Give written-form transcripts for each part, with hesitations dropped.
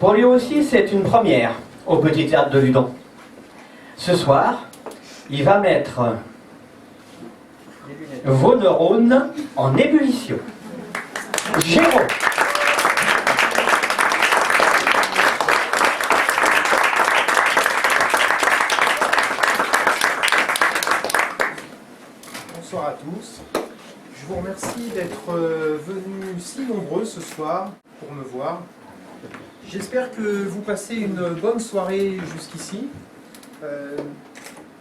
Pour lui aussi, c'est une première au Petit Théâtre de Ludon. Ce soir, il va mettre vos neurones en ébullition. Géraud. Bonsoir à tous. Je vous remercie d'être venus si nombreux ce soir pour me voir. J'espère que vous passez une bonne soirée jusqu'ici.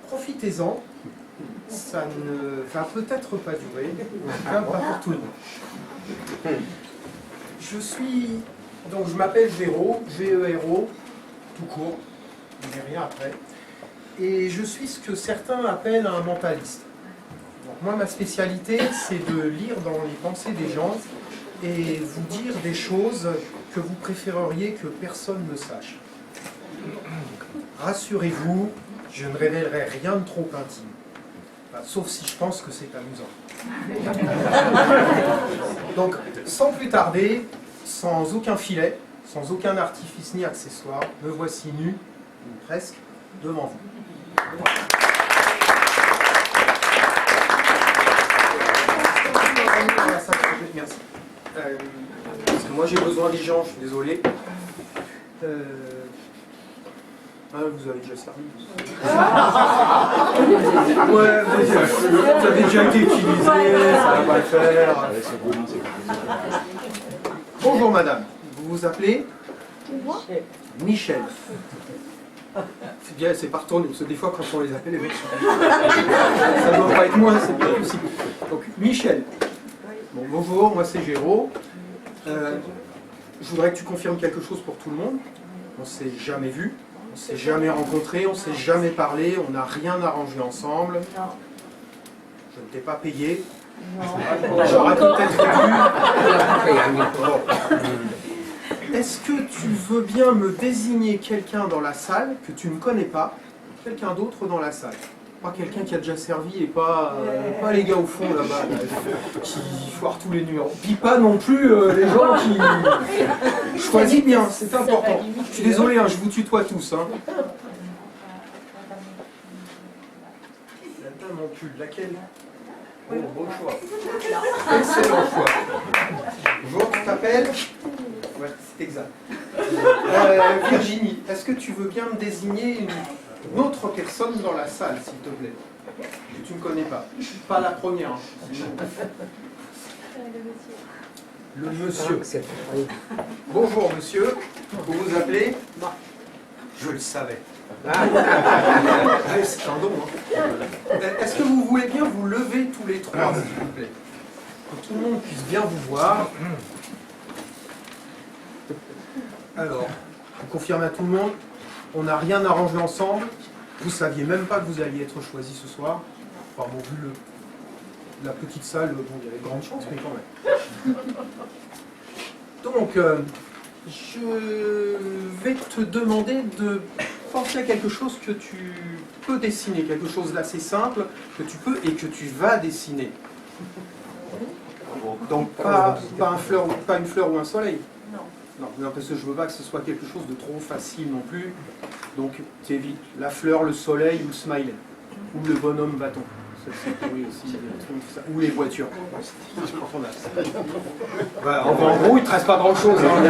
Profitez-en. Ça ne va peut-être pas durer, en tout cas pas pour tout le monde. Je m'appelle Géraud, G-E-R-O, tout court, il n'y a rien après. Et je suis ce que certains appellent un mentaliste. Donc moi, ma spécialité, c'est de lire dans les pensées des gens et vous dire des choses que vous préféreriez que personne ne sache. Rassurez-vous, je ne révélerai rien de trop intime. Enfin, sauf si je pense que c'est amusant. Donc, sans plus tarder, sans aucun filet, sans aucun artifice ni accessoire, me voici nu, ou presque, devant vous. Merci. Parce que moi j'ai besoin des gens, je suis désolé. Vous avez déjà servi. Ouais, vous avez déjà été utilisé, ça va pas le faire. Bonjour madame, vous vous appelez Michel. C'est bien, c'est pas retourné, parce que des fois quand on les appelle les mecs ça doit pas être moi, c'est pas possible. Donc Michel. Bon, bonjour, moi c'est Géraud. Je voudrais que tu confirmes quelque chose pour tout le monde. On ne s'est jamais vu, on ne s'est jamais rencontré, on ne s'est jamais parlé, on n'a rien arrangé ensemble. Non. Je ne t'ai pas payé. Non. J'aurais peut-être dû. Est-ce que tu veux bien me désigner quelqu'un dans la salle que tu ne connais pas, quelqu'un d'autre dans la salle? Pas quelqu'un qui a déjà servi et pas les gars au fond là-bas qui foirent tous les numéros. Puis pas non plus les gens qui... Choisis bien, c'est important. Je suis désolé, hein, je vous tutoie tous. Hein. La dame en pull, laquelle? Oh, bon choix. Excellent choix. Bonjour, tu t'appelles? Ouais, c'est exact. Virginie, est-ce que tu veux bien me désigner une autre personne dans la salle, s'il te plaît, que tu ne connais pas? Pas la première. Le monsieur. Bonjour monsieur, vous vous appelez? Je le savais. C'est un don. Hein. Est-ce que vous voulez bien vous lever tous les trois, s'il vous plaît? Que tout le monde puisse bien vous voir. Alors, je confirme à tout le monde, on n'a rien arrangé ensemble. Vous ne saviez même pas que vous alliez être choisi ce soir. Enfin bon, vu la petite salle, bon, il y avait de grandes chances, mais quand même. Donc, je vais te demander de penser à quelque chose que tu peux dessiner, quelque chose d'assez simple, que tu peux et que tu vas dessiner. Donc, pas une fleur ou un soleil. Non, parce que je ne veux pas que ce soit quelque chose de trop facile non plus. Donc, tu évites la fleur, le soleil ou le smiley. Ou le bonhomme bâton. C'est pourri aussi. Ou les voitures. Voilà, en gros, il ne te reste pas grand-chose. Hein.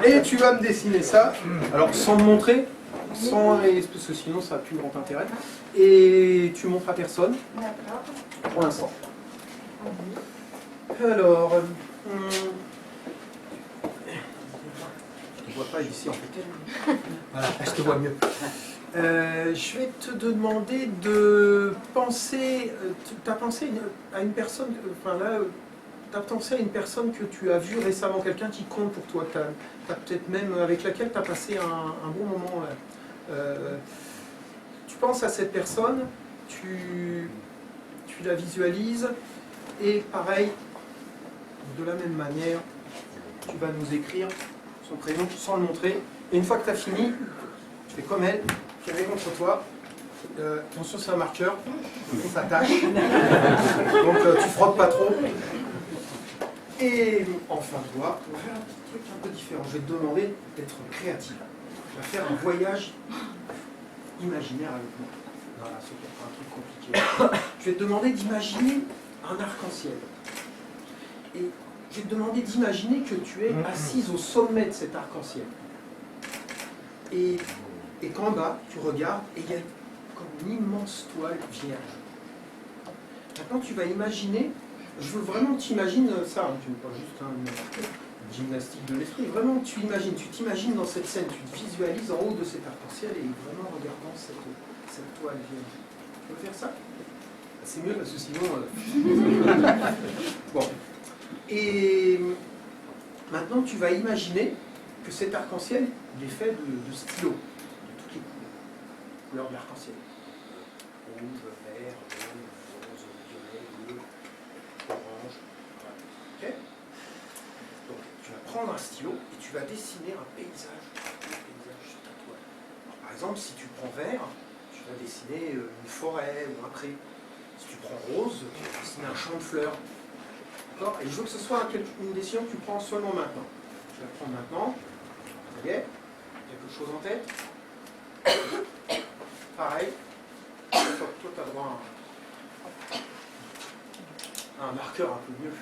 Et tu vas me dessiner ça. Alors, sans me montrer, parce que sinon, ça n'a plus grand intérêt. Et tu montres à personne. Pour l'instant. Alors... Je ne vois pas ici en fait. Voilà, je te vois mieux. Je vais te demander de penser. Tu as pensé à une personne. Enfin là, tu as pensé à une personne que tu as vue récemment, quelqu'un qui compte pour toi, t'as peut-être même avec laquelle tu as passé un bon moment. Tu penses à cette personne, tu la visualises, et pareil, de la même manière, tu vas nous écrire son prénom sans le montrer. Et une fois que tu as fini, tu fais comme elle, qui est contre toi. Attention, c'est un marqueur, on s'attache. Donc tu frottes pas trop. Et enfin, toi, on va faire un petit truc un peu différent. Je vais te demander d'être créatif. Tu vas faire un voyage imaginaire avec moi. Voilà, c'est peut-être un truc compliqué. Je vais te demander d'imaginer un arc-en-ciel. Et je vais te demander d'imaginer que tu es assise au sommet de cet arc-en-ciel. Et qu'en bas, tu regardes et il y a comme une immense toile vierge. Maintenant, tu vas imaginer, je veux vraiment que tu imagines ça, hein, tu n'es pas juste une gymnastique de l'esprit, vraiment tu t'imagines dans cette scène, tu te visualises en haut de cet arc-en-ciel et vraiment regardant cette toile vierge. Tu veux faire ça? C'est mieux parce que sinon... Bon. Et maintenant, tu vas imaginer que cet arc-en-ciel, il est fait de stylos, de toutes les couleurs de l'arc-en-ciel. Rouge, vert, jaune, rose, violet, bleu, orange. Voilà. Ok? Donc, tu vas prendre un stylo et tu vas dessiner un paysage sur ta toile. Alors, par exemple, si tu prends vert, tu vas dessiner une forêt ou un pré. Si tu prends rose, tu vas dessiner un champ de fleurs. D'accord? Et je veux que ce soit une décision que tu prends seulement maintenant. Tu vas le prendre maintenant. Ça y est? Quelque chose en tête? Pareil. Toi, tu as droit à un marqueur un peu mieux.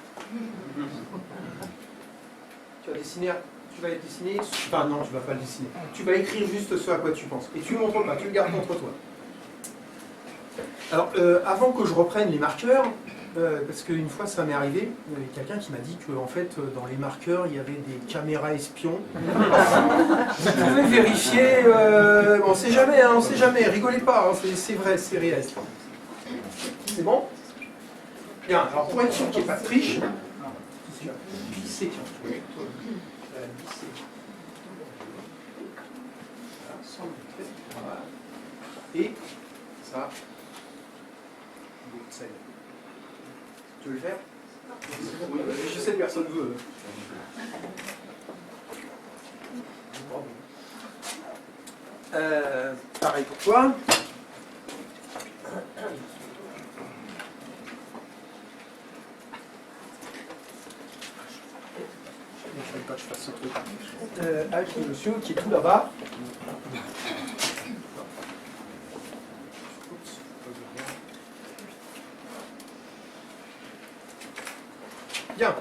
Tu vas dessiner. Enfin, non, tu ne vas pas le dessiner. Tu vas écrire juste ce à quoi tu penses. Et tu ne le montres pas, tu le gardes contre toi. Alors, avant que je reprenne les marqueurs, parce qu'une fois ça m'est arrivé, il y avait quelqu'un qui m'a dit que en fait dans les marqueurs il y avait des caméras espions. Vous pouvez vérifier, on sait jamais, rigolez pas, hein, c'est vrai, c'est réel. C'est bon? Bien, alors pour être sûr qu'il n'y ait pas de triche, tu vas glisser, tiens, tu vas glisser. Voilà, sans le trait, voilà. Et ça, tu veux le faire? Oui, je sais que personne ne veut. Pareil pour toi. Il ne fallait pas que je fasse ce truc. Avec le monsieur qui est tout là-bas. Bien.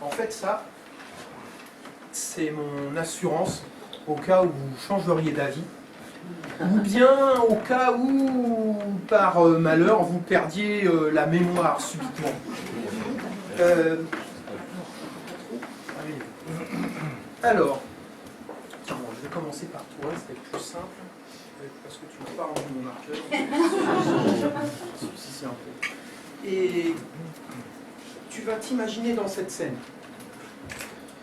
En fait, ça, c'est mon assurance au cas où vous changeriez d'avis, ou bien au cas où, par malheur, vous perdiez la mémoire subitement. Alors, tiens, bon, je vais commencer par toi, c'est plus simple, parce que tu n'as pas rendu mon marqueur. C'est un peu. Et tu vas t'imaginer dans cette scène.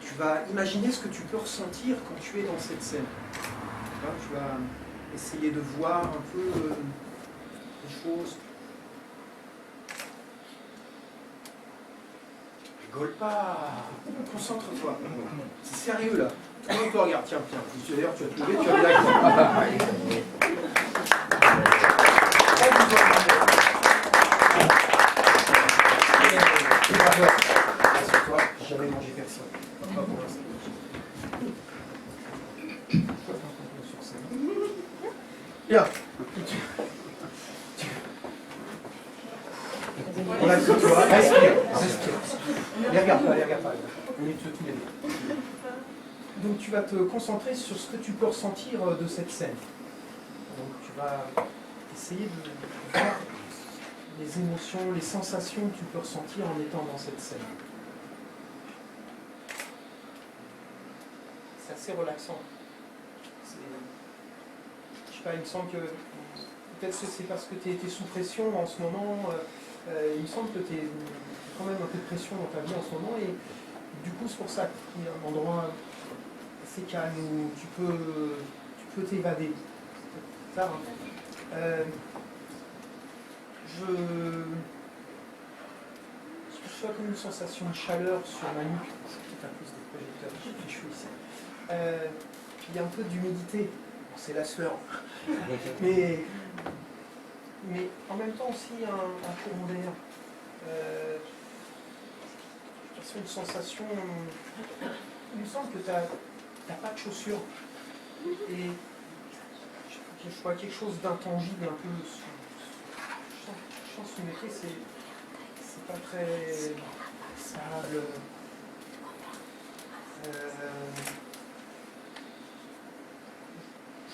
Tu vas imaginer ce que tu peux ressentir quand tu es dans cette scène. Tu vas essayer de voir un peu les choses. Rigole pas. Concentre-toi. C'est sérieux là. Tout le monde te regarde. Tiens. D'ailleurs, tu as trouvé, tu as bien accent. Assieds-toi, j'ai jamais mangé personne. Pas pour l'instant. Bien. On a tout, tu vois. Respire. Les regarde pas. On est tous les deux. Donc tu vas te concentrer sur ce que tu peux ressentir de cette scène. Donc tu vas essayer de voir les émotions, les sensations que tu peux ressentir en étant dans cette scène. C'est assez relaxant. Je sais pas, il me semble que peut-être que c'est parce que tu es sous pression en ce moment. Il me semble que tu es quand même un peu de pression dans ta vie en ce moment et du coup c'est pour ça qu'il y a un endroit assez calme où tu peux t'évader. Ça, je reçois comme une sensation de chaleur sur ma nuque, c'est peut-être à cause des projecteurs, j'ai des cheveux ici. Il y a un peu d'humidité, bon, c'est la sueur, mais en même temps aussi un courant d'air. c'est une sensation. Il me semble que tu n'as pas de chaussures. Et je vois quelque chose d'intangible un peu. Je sens ce métier, c'est pas très stable.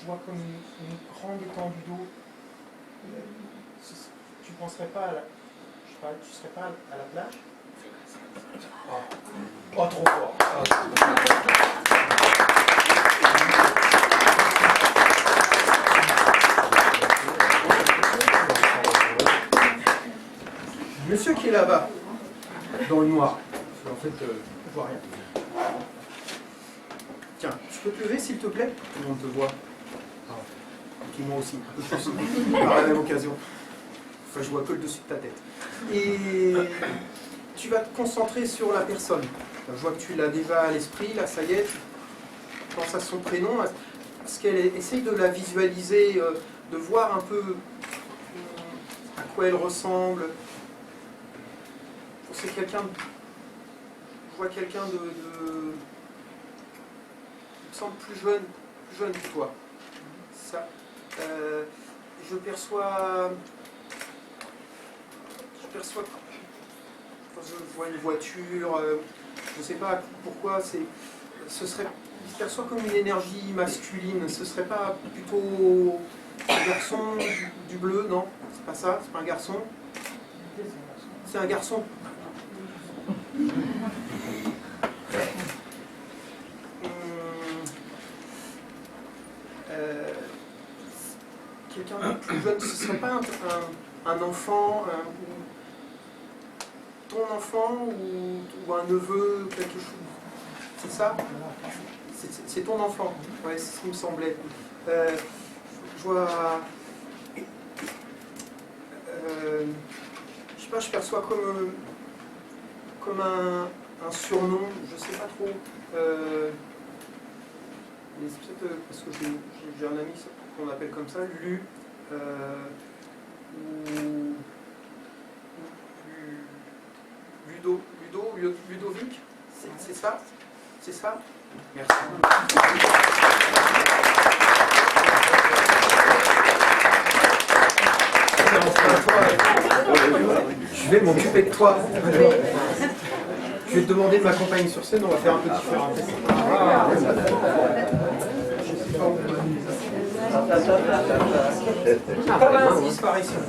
Je vois comme une grande étendue d'eau. Tu penserais pas à la, je sais pas, tu serais pas à la plage? Oh, trop fort. Monsieur qui est là-bas, dans le noir. En fait, je vois rien. Tiens, tu peux te lever s'il te plaît? Tout le monde te voit. Et puis moi aussi, un peu plus. Par la même occasion. Enfin, je vois que le dessus de ta tête. Et tu vas te concentrer sur la personne. Je vois que tu l'as déjà à l'esprit, là, ça y est. Tu penses à son prénom. Est-ce qu'elle essaye de la visualiser, de voir un peu à quoi elle ressemble? C'est quelqu'un de... Je vois quelqu'un de... Il me semble plus jeune que toi. Ça. Je perçois... Je vois une voiture, je ne sais pas pourquoi, je perçois comme une énergie masculine. Ce serait pas plutôt un garçon du bleu? Non, c'est pas ça, c'est pas un garçon. C'est un garçon. Quelqu'un de plus jeune, ce serait pas un enfant, ton enfant ou un neveu, quelque chose. C'est ça? C'est ton enfant. Ouais, c'est ce qui me semblait. Je vois. Je sais pas, je perçois comme un surnom, je sais pas trop. Mais c'est peut-être parce que j'ai un ami qu'on appelle comme ça, Lu. Ou Ludovic, c'est ça? C'est ça? Merci. Je vais m'occuper de toi. Je vais te demander de m'accompagner sur scène, on va faire un peu différent. Disparition.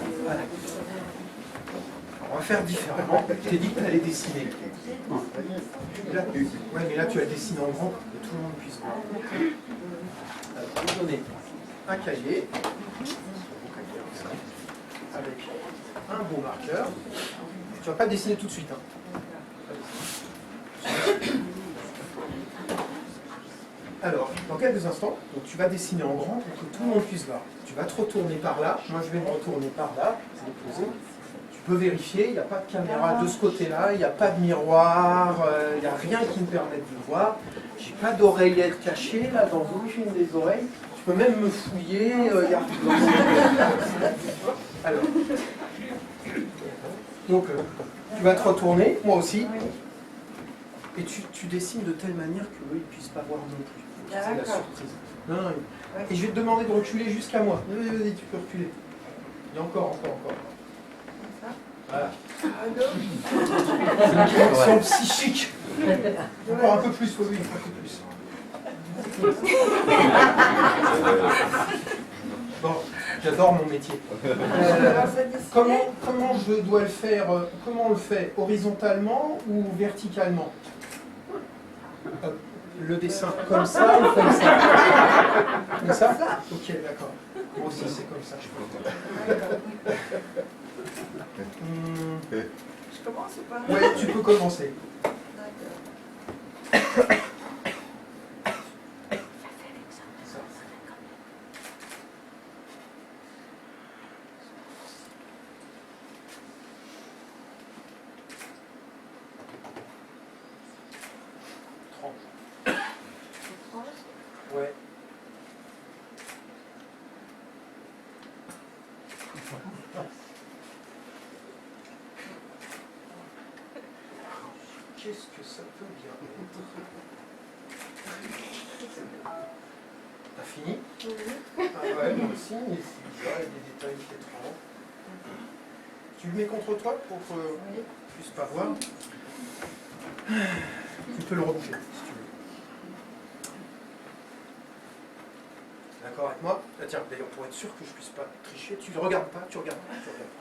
On va faire différemment. Je t'ai dit que tu allais dessiner. Là, ouais, mais là tu as dessiné en grand pour que tout le monde puisse voir. Alors, je vais te donner un cahier avec un beau marqueur. Tu ne vas pas dessiner tout de suite. Alors, dans quelques instants, donc tu vas dessiner en grand pour que tout le monde puisse voir. Tu vas te retourner par là, moi je vais me retourner par là, je vais poser. Tu peux vérifier, il n'y a pas de caméra de ce côté-là, il n'y a pas de miroir, il n'y a rien qui me permette de voir. J'ai pas d'oreillette cachée là dans aucune des oreilles. Tu peux même me fouiller, il y a... Alors, donc tu vas te retourner, moi aussi. Et tu dessines de telle manière qu'eux ils ne puissent pas voir non plus. C'est la surprise. Non. Et je vais te demander de reculer jusqu'à moi. Vas-y, tu peux reculer. Et encore. Voilà. C'est une action psychique. Encore un peu plus, oui, un peu plus. Bon, j'adore mon métier. Comment je dois le faire? Comment on le fait? Horizontalement ou verticalement? Le dessin comme ça ou comme ça? Comme ça? Ok, d'accord. Moi aussi c'est comme ça, je peux. Je commence ou pas? Ouais, tu peux commencer. D'accord. Ouais. Ok. qu'est-ce que ça peut bien être? T'as fini? Ah ouais, moi aussi, mais c'est bizarre, il y a des détails étranges. Tu le mets contre toi pour que tu ne puisses pas voir? Tu peux le reboucher si tu veux. D'accord avec moi? Ah, tiens, d'ailleurs, pour être sûr que je ne puisse pas tricher, tu ne regardes pas, tu regardes pas, tu regardes pas.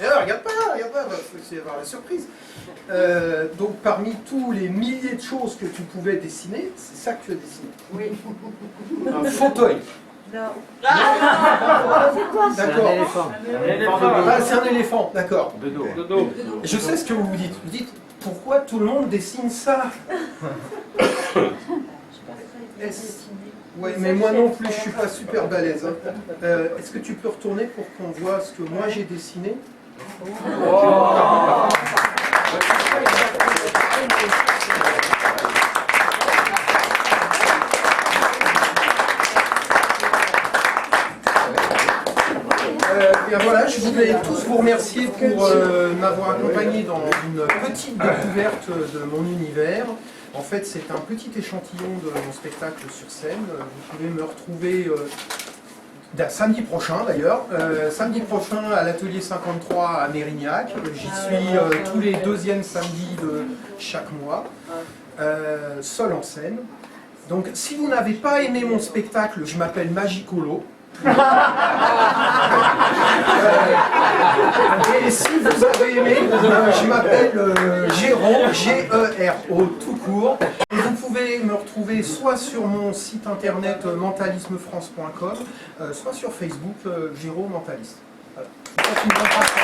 Alors, regarde pas, c'est avoir la surprise. Donc, parmi tous les milliers de choses que tu pouvais dessiner, c'est ça que tu as dessiné. Oui. Un fauteuil. Non. D'accord. Ah, c'est un éléphant, d'accord. De dos. Je sais ce que vous vous dites. Vous dites, pourquoi tout le monde dessine ça? Oui, mais moi non plus, je ne suis pas super balèze. Hein. Est-ce que tu peux retourner pour qu'on voit ce que moi j'ai dessiné? Bien voilà, je voulais tous vous remercier pour m'avoir accompagné dans une petite découverte de mon univers. En fait, c'est un petit échantillon de mon spectacle sur scène. Vous pouvez me retrouver samedi prochain d'ailleurs. Samedi prochain à l'atelier 53 à Mérignac. J'y suis tous les deuxièmes samedis de chaque mois, seul en scène. Donc si vous n'avez pas aimé mon spectacle, je m'appelle Magicolo. Et si vous avez aimé, je m'appelle Géron, G-E-R-O tout court. Et vous pouvez me retrouver soit sur mon site internet mentalismefrance.com, soit sur Facebook, Géron Mentaliste. Voilà. C'est une bonne façon.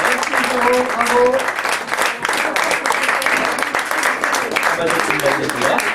Merci Géron, bravo. Bah, c'est une belle découverte.